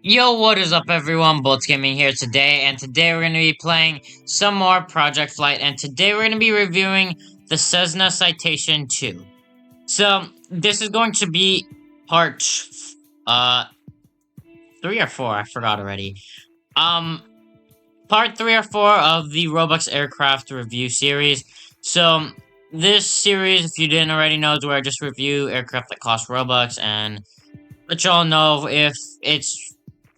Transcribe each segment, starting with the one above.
Yo, what is up everyone? Bullitt Gaming here today, and today we're going to be playing some more Project Flight, and today we're going to be reviewing the CESSNA Citation 2. So, this is going to be part, 3 or 4, I forgot already. Part 3 or 4 of the Robux Aircraft review series. So, this series, if you didn't already know, is where I just review aircraft that cost Robux, and let y'all know if it's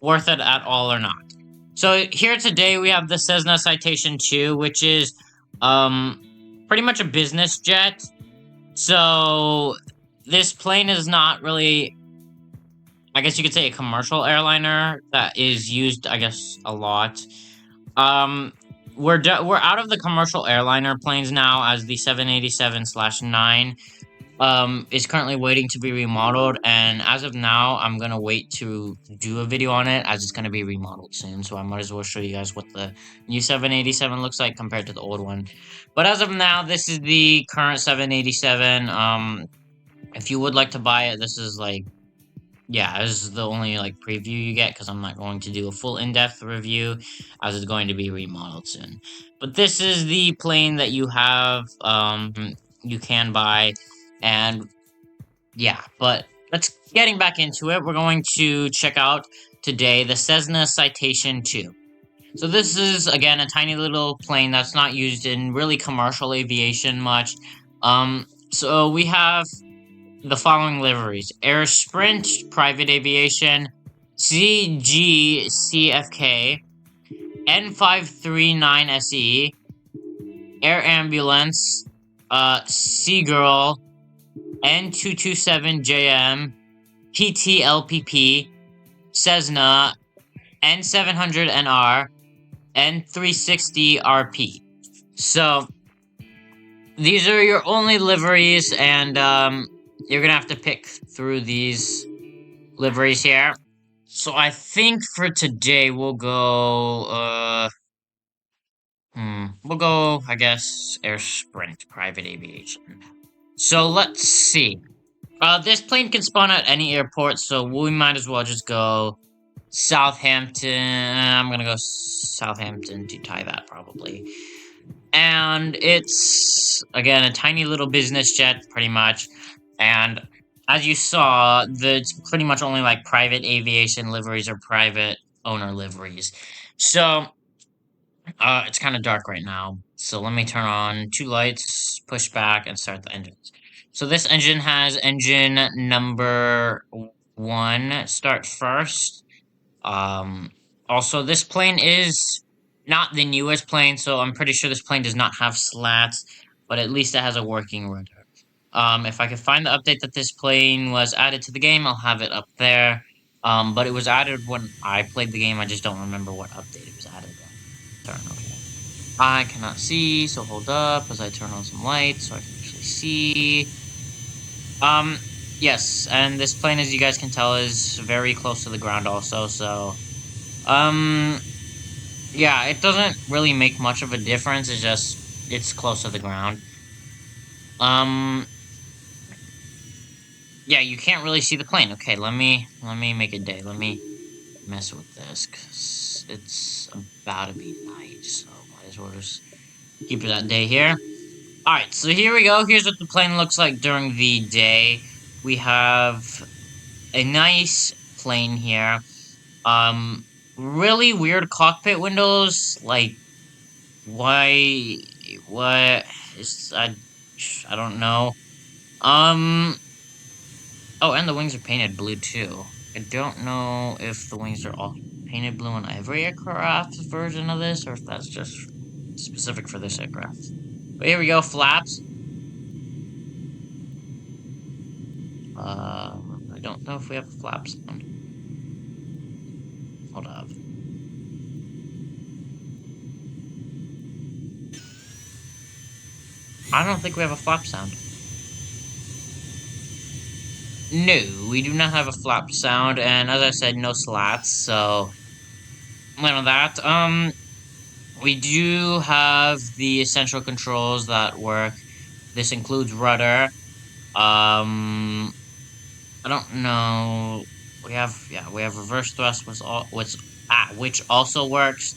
worth it at all or not. So here today we have the CESSNA Citation 2, which is pretty much a business jet. So this plane is not really, I guess you could say, a commercial airliner that is used, I guess, a lot. We're out of the commercial airliner planes now, as the 787/9 is currently waiting to be remodeled, and as of now, I'm gonna wait to do a video on it, as it's gonna be remodeled soon, so I might as well show you guys what the new 787 looks like compared to the old one. But as of now, this is the current 787. If you would like to buy it, this is like, yeah, this is the only like preview you get, because I'm not going to do a full in-depth review, as it's going to be remodeled soon. But this is the plane that you have, you can buy. And yeah, but getting back into it, we're going to check out today the CESSNA Citation 2. So this is, again, a tiny little plane that's not used in really commercial aviation much. So we have the following liveries: Air Sprint, Private Aviation, CGCFK, N539SE, Air Ambulance, Seagirl, N227JM, PTLPP, CESSNA, N700NR, N360RP. So, these are your only liveries, and you're gonna have to pick through these liveries here. So I think for today we'll go, we'll go, I guess, Air Sprint, Private Aviation. So let's see. This plane can spawn at any airport, so we might as well just go Southampton. I'm gonna go Southampton to tie that, probably. And it's, again, a tiny little business jet, pretty much. And as you saw, it's pretty much only like private aviation liveries or private owner liveries. So, it's kind of dark right now. So let me turn on 2 lights, push back, and start the engines. So this engine has engine number 1 start first. Also, this plane is not the newest plane, so I'm pretty sure this plane does not have slats, but at least it has a working rudder. If I can find the update that this plane was added to the game, I'll have it up there. But it was added when I played the game. I just don't remember what update it was added on. Okay. I cannot see, so hold up as I turn on some lights so I can actually see. Yes, and this plane, as you guys can tell, is very close to the ground also, so, yeah, it doesn't really make much of a difference, it's just, it's close to the ground. Yeah, you can't really see the plane. Okay, let me make a day. Let me mess with this, because it's about to be night, so might as well just keep it that day here. Alright, so here we go. Here's what the plane looks like during the day. We have a nice plane here. Really weird cockpit windows. Like, why? What? I don't know. Oh, and the wings are painted blue too. I don't know if the wings are all painted blue on every aircraft version of this, or if that's just specific for this aircraft. But here we go, flaps. I don't know if we have a flap sound. Hold up. I don't think we have a flap sound. No, we do not have a flap sound, and as I said, no slats, so none of that. We do have the essential controls that work. This includes rudder. I don't know. we have reverse thrust, which also works.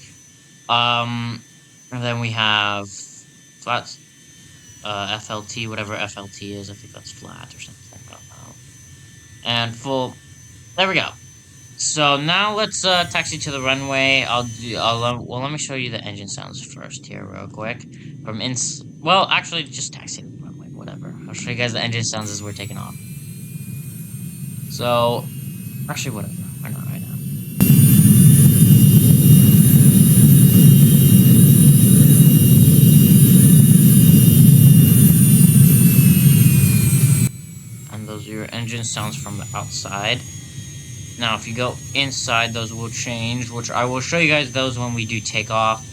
And then we have flat, FLT, whatever FLT is. I think that's flat or something. I don't know. And full. There we go. So now let's taxi to the runway. Well, let me show you the engine sounds first here, real quick. Well, actually, just taxi to the runway. Whatever. I'll show you guys the engine sounds as we're taking off. So, actually, whatever. Why not right now? And those are your engine sounds from the outside. Now, if you go inside, those will change, which I will show you guys those when we do takeoff.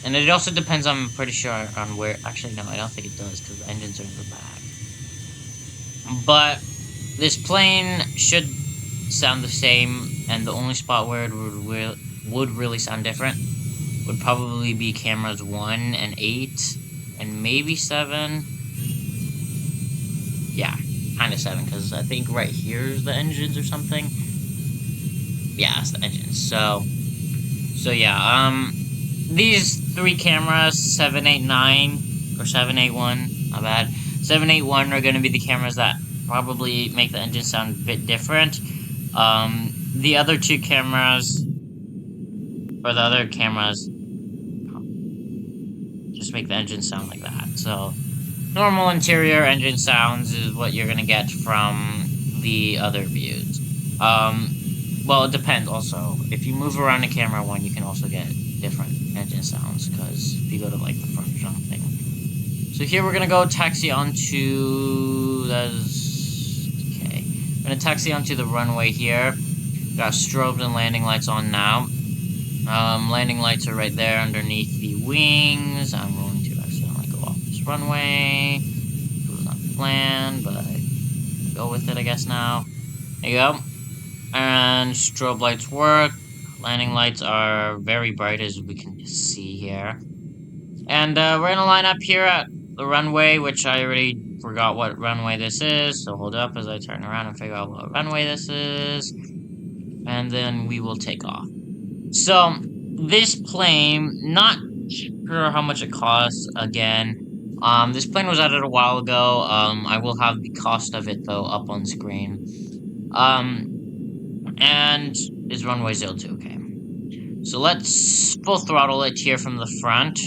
And it also depends, I'm pretty sure, on where... Actually, no, I don't think it does, because the engines are in the back. But this plane should sound the same, and the only spot where it would really sound different would probably be cameras 1 and 8, and maybe 7. Yeah, kind of 7, because I think right here's the engines or something. Yeah, it's the engines. So yeah, these 3 cameras, 789 or 781, my bad. 781 are going to be the cameras that probably make the engine sound a bit different. The other 2 cameras, or the other cameras, just make the engine sound like that. So, normal interior engine sounds is what you're going to get from the other views. Well, it depends also. If you move around the camera 1, you can also get different engine sounds, because if you go to, like, the front or something. So here we're gonna go taxi onto... Okay. We're gonna taxi onto the runway here. Got strobes and landing lights on now. Landing lights are right there underneath the wings. I'm going to accidentally go off this runway. It was not planned, but I go with it, I guess, now. There you go. And strobe lights work. Landing lights are very bright, as we can see here. And we're gonna line up here at the runway, which I already forgot what runway this is. So hold up as I turn around and figure out what runway this is. And then we will take off. So, this plane, not sure how much it costs, again. This plane was added a while ago. I will have the cost of it, though, up on screen. And is runway 02, okay. So let's full throttle it here from the front.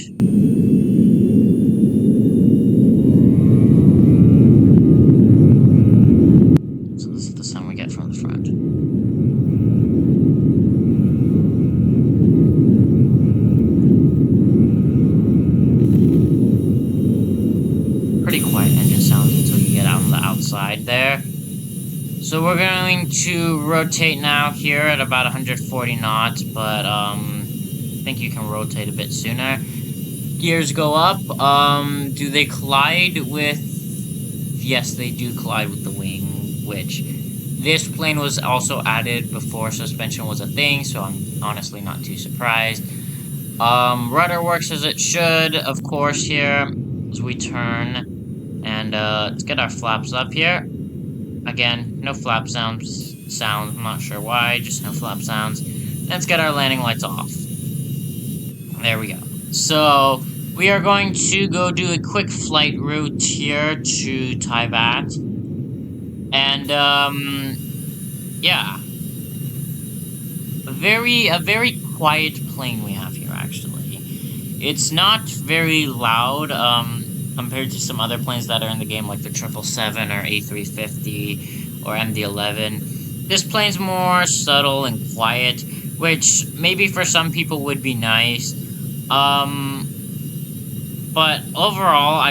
So this is the sound we get from the front. Pretty quiet engine sounds until you get out on the outside there. So we're going to rotate now here at about 140 knots, but I think you can rotate a bit sooner. Gears go up. Do they collide with... Yes, they do collide with the wing, which this plane was also added before suspension was a thing, so I'm honestly not too surprised. Rudder works as it should, of course, here as we turn. And let's get our flaps up here. Again, no flap sounds. I'm not sure why, just no flap sounds. Let's get our landing lights off. There we go. So, we are going to go do a quick flight route here to Taivat. And, yeah. A very quiet plane we have here, actually. It's not very loud, compared to some other planes that are in the game, like the 777 or A350 or MD-11. This plane's more subtle and quiet, which maybe for some people would be nice. But overall,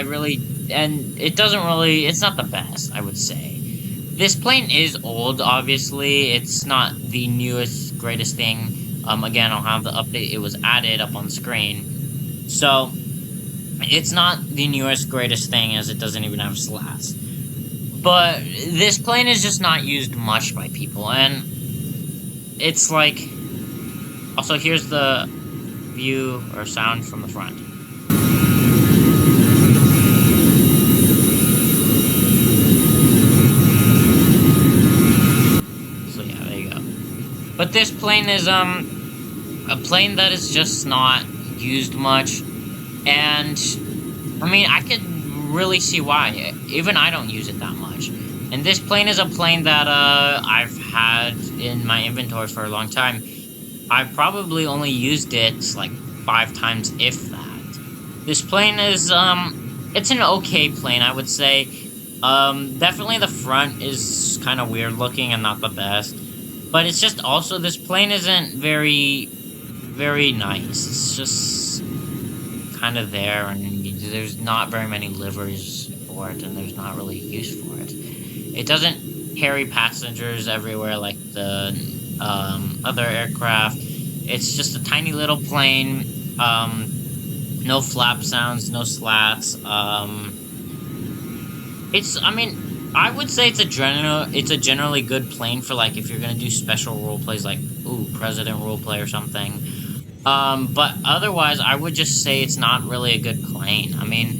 it's not the best, I would say. This plane is old, obviously. It's not the newest, greatest thing. Again, I'll have the update. It was added up on screen. So, it's not the newest, greatest thing, as it doesn't even have slats. But this plane is just not used much by people, and it's like... Also, here's the view or sound from the front. But this plane is a plane that is just not used much, and I mean I could really see why. Even I don't use it that much. And this plane is a plane that I've had in my inventory for a long time. I've probably only used it like 5 times, if that. This plane is it's an okay plane, I would say. Definitely the front is kind of weird looking and not the best. But it's just also, this plane isn't very, very nice. It's just kind of there, and there's not very many liveries for it, and there's not really use for it. It doesn't carry passengers everywhere like the other aircraft. It's just a tiny little plane. No flap sounds, no slats. I mean, I would say it's a generally good plane for, like, if you're gonna do special role plays, like, ooh, President roleplay or something. But otherwise, I would just say it's not really a good plane. I mean,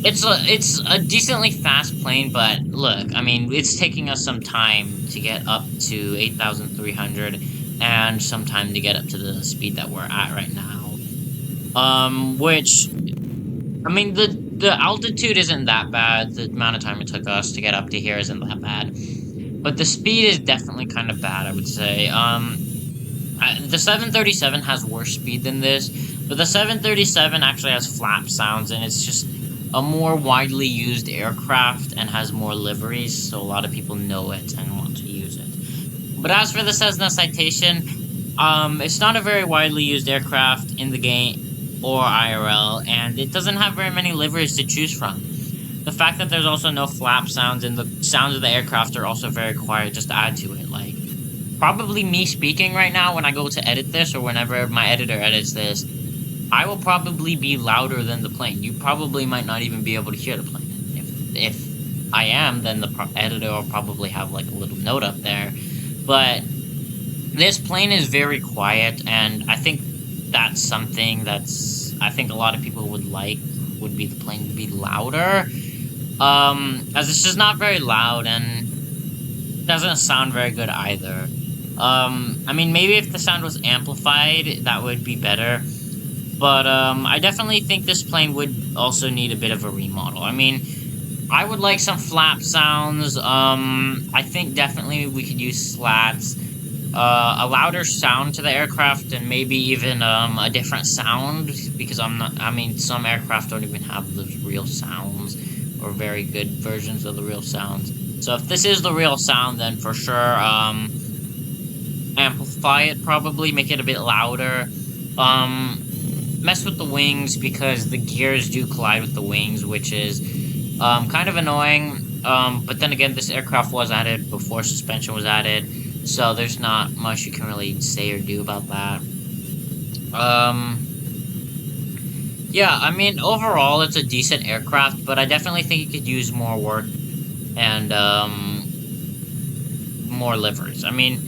it's a decently fast plane, but look, I mean, it's taking us some time to get up to 8,300, and some time to get up to the speed that we're at right now. Which, I mean, the altitude isn't that bad. The amount of time it took us to get up to here isn't that bad. But the speed is definitely kind of bad, I would say. The 737 has worse speed than this, but the 737 actually has flap sounds, and it's just a more widely used aircraft and has more liveries, so a lot of people know it and want to use it. But as for the CESSNA Citation, it's not a very widely used aircraft in the game or IRL, and it doesn't have very many liveries to choose from. The fact that there's also no flap sounds, and the sounds of the aircraft are also very quiet, just add to it. Like, probably me speaking right now, when I go to edit this, or whenever my editor edits this, I will probably be louder than the plane. You probably might not even be able to hear the plane. If I am, then the editor will probably have, like, a little note up there. But this plane is very quiet, and I think that's something I think a lot of people would be the plane to be louder. As it's just not very loud, and doesn't sound very good either. I mean, maybe if the sound was amplified, that would be better. But, I definitely think this plane would also need a bit of a remodel. I mean, I would like some flap sounds. I think definitely we could use slats. A louder sound to the aircraft, and maybe even a different sound, because some aircraft don't even have the real sounds, or very good versions of the real sounds. So if this is the real sound, then for sure, amplify it, probably, make it a bit louder. Mess with the wings, because the gears do collide with the wings, which is kind of annoying. But then again, this aircraft was added before suspension was added, so there's not much you can really say or do about that. Yeah, I mean, overall, it's a decent aircraft, but I definitely think it could use more work and, more liveries. I mean,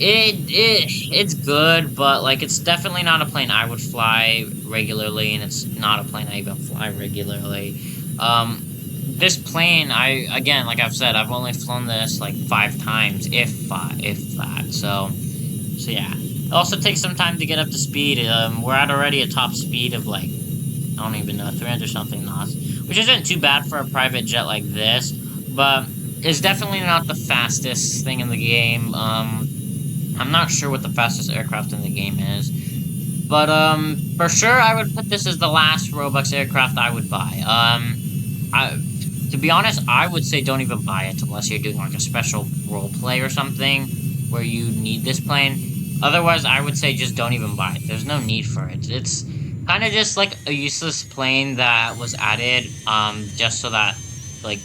it's good, but, like, it's definitely not a plane I would fly regularly, and it's not a plane I even fly regularly. This plane, again, like I've said, I've only flown this, like, 5 times, if that, so yeah. It also takes some time to get up to speed. We're at already a top speed of, like, I don't even know, 300-something knots, which isn't too bad for a private jet like this, but it's definitely not the fastest thing in the game. I'm not sure what the fastest aircraft in the game is, but, for sure, I would put this as the last Robux aircraft I would buy. To be honest, I would say don't even buy it unless you're doing, like, a special roleplay or something where you need this plane. Otherwise, I would say just don't even buy it. There's no need for it. It's kind of just, like, a useless plane that was added, just so that, like,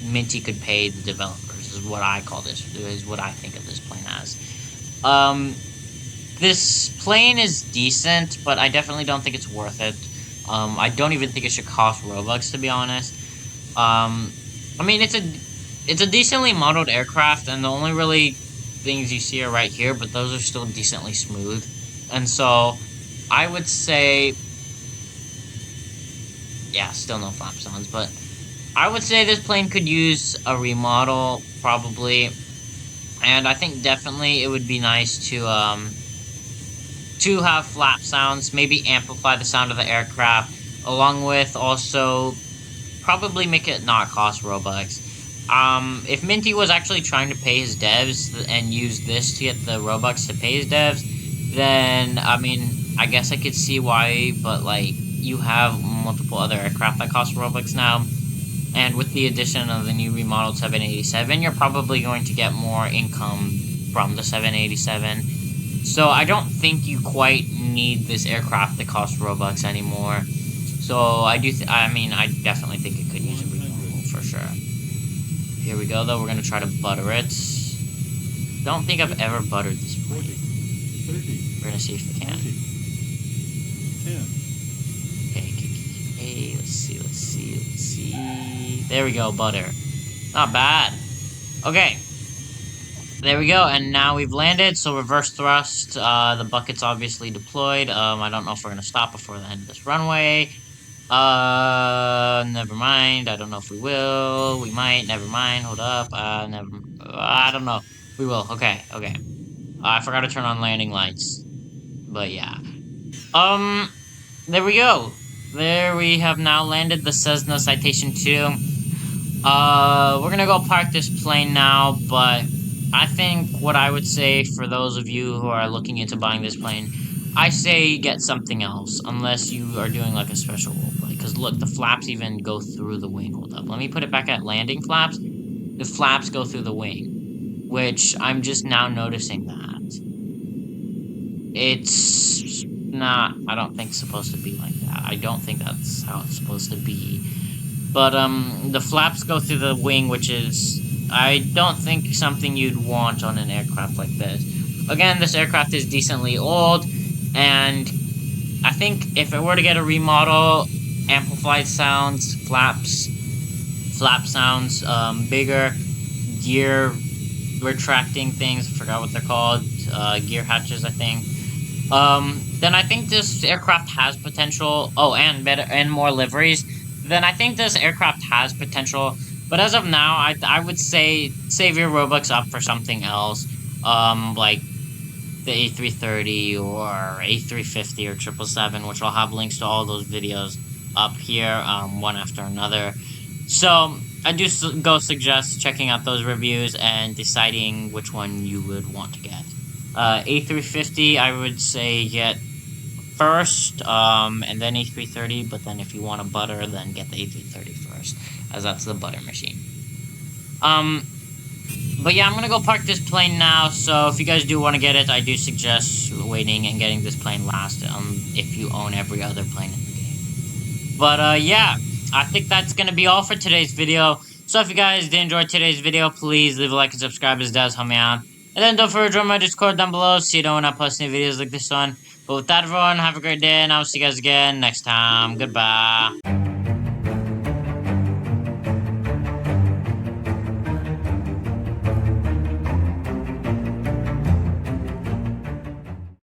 Minty could pay the developers, is what I call this, is what I think of this plane as. This plane is decent, but I definitely don't think it's worth it. I don't even think it should cost Robux, to be honest. I mean, it's a decently modeled aircraft, and the only really things you see are right here, but those are still decently smooth. And so, I would say, yeah, still no flap sounds, but I would say this plane could use a remodel, probably. And I think definitely it would be nice to have flap sounds, maybe amplify the sound of the aircraft, along with also probably make it not cost Robux. If Minty was actually trying to pay his devs and use this to get the Robux to pay his devs, then, I mean, I guess I could see why, but, like, you have multiple other aircraft that cost Robux now, and with the addition of the new remodeled 787, you're probably going to get more income from the 787. So I don't think you quite need this aircraft that costs Robux anymore. So I mean, I definitely think it could use a remodel for sure. Here we go, though. We're gonna try to butter it. Don't think I've ever buttered this plane. We're gonna see if we can. Okay, let's see. There we go, butter. Not bad. Okay. There we go, and now we've landed, so reverse thrust, the bucket's obviously deployed. I don't know if we're gonna stop before the end of this runway. Never mind, I don't know if we will. We might, never mind, hold up, I don't know. We will, okay. I forgot to turn on landing lights, but yeah. There we go. There we have now landed the CESSNA Citation 2. We're gonna go park this plane now, but I think what I would say for those of you who are looking into buying this plane, I say get something else, unless you are doing like a special roleplay. Because look, the flaps even go through the wing. Hold up, let me put it back at landing flaps. The flaps go through the wing, which I'm just now noticing that. It's not, I don't think it's supposed to be like that. I don't think that's how it's supposed to be. But, the flaps go through the wing, which is, I don't think something you'd want on an aircraft like this. Again, this aircraft is decently old, and I think if it were to get a remodel, amplified sounds, flap sounds, bigger, gear retracting things, I forgot what they're called, gear hatches, I think. Then I think this aircraft has potential. Oh, and better and more liveries. Then I think this aircraft has potential. But as of now, I would say save your Robux up for something else. Like the A330 or A350 or 777, which I'll have links to all those videos up here, one after another. So I do suggest checking out those reviews and deciding which one you would want to get. A350, I would say get first, and then A330, but then if you want a butter, then get the A330 first, as that's the butter machine. But yeah, I'm gonna go park this plane now, so if you guys do want to get it, I do suggest waiting and getting this plane last, if you own every other plane in the game. But, yeah, I think that's gonna be all for today's video. So if you guys did enjoy today's video, please leave a like and subscribe, as it does help me out. And then don't forget to join my Discord down below so you know when I post new videos like this one. But with that, everyone, have a great day, and I'll see you guys again next time. Goodbye.